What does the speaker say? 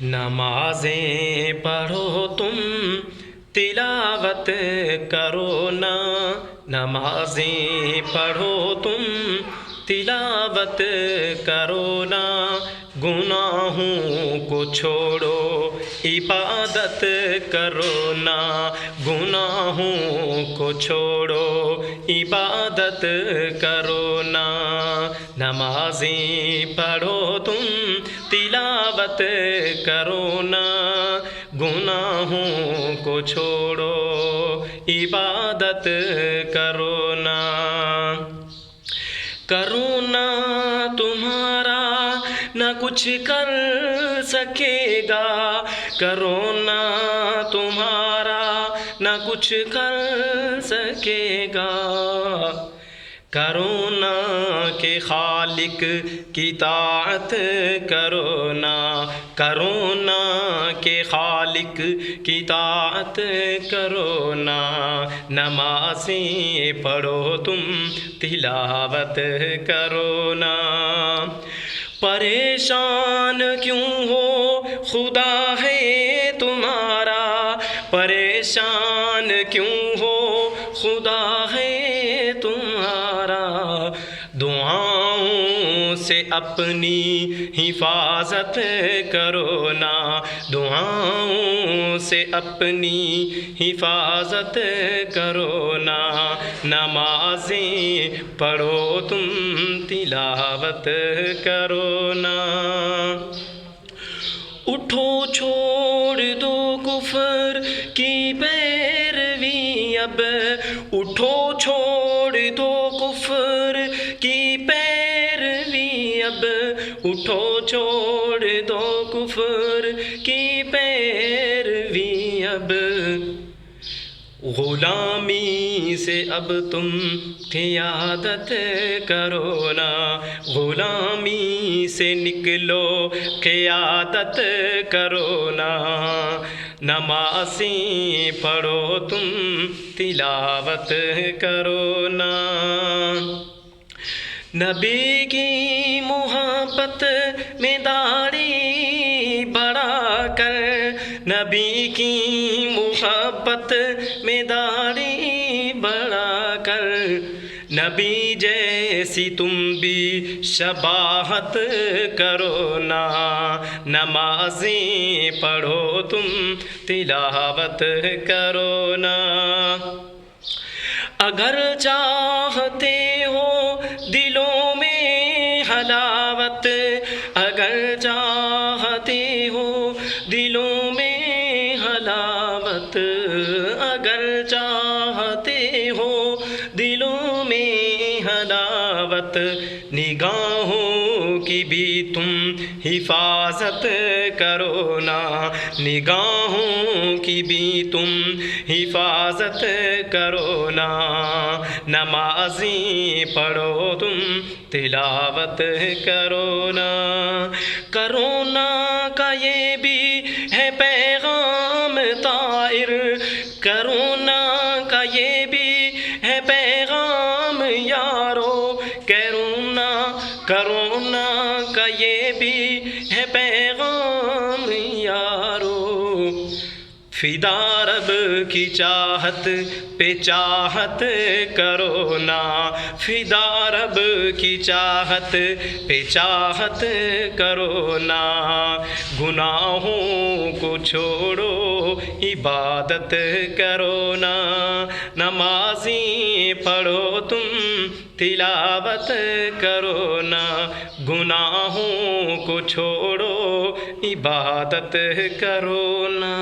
نمازیں پڑھو تم تلاوت کرو نا، نمازیں پڑھو تم تلاوت کرو نا، گناہوں کو چھوڑو عبادت کرو نا، گناہوں کو چھوڑو عبادت کرو نا، نمازیں پڑھو تم تلاوت کرو نا، گناہوں کو چھوڑو عبادت کرو نا، کرونا تمہارا نہ کچھ کر سکے گا، کرونا تمہارا نہ کچھ کر سکے گا، کرونا کے خالق کی طاعت کرو نا، کرونا کے خالق کی طاعت کرو نا، نمازیں پڑھو تم تلاوت کرو نا، پریشان کیوں ہو خدا ہے تمہارا، پریشان کیوں ہو خدا ہے تمہارا، دعاؤں سے اپنی حفاظت کرو نا، دعاؤں سے اپنی حفاظت کرو نا، نمازیں پڑھو تم تلاوت کرو نا، اٹھو چھوڑ دو کفر کی پیروی اب، اٹھو چھوڑ دو کفر کی پیروی اب، اٹھو چھوڑ دو کفر کی پیروی اب، غلامی سے اب تم قیادت کرو نا، غلامی سے نکلو قیادت کرو نا، نمازیں پڑھو تم تلاوت کرو نا، نبی کی محبت میں داڑھی بڑھا کر، نبی کی محبت میں داڑھی بڑھا کر، نبی جیسی تم بھی شباہت کرو نا، نمازیں پڑھو تم تلاوت کرو نا، اگر چاہتے ہو دلوں میں حلاوت، اگر چاہتے ہو دلوں میں حلاوت، اگر چاہتے ہو دلوں میں حلاوت، نگاہوں کی بھی تم حفاظت کرو نا، نگاہوں کی بھی تم حفاظت کرو نا، نمازیں پڑھو تم تلاوت کرو نا، کرونا کا یہ بھی ہے پیغام طائر، کرونا کا یہ بھی ہے پیغام یارو، کرونا کا یہ بھی ہے پیغام یارو، فدا رب کی چاہت پہ چاہت کرو نا، فدا رب کی چاہت پہ چاہت کرو نا، گناہوں کو چھوڑو عبادت کرو نا، نمازیں پڑھو تم تلاوت کرو نا، گناہوں کو چھوڑو عبادت کرو نا۔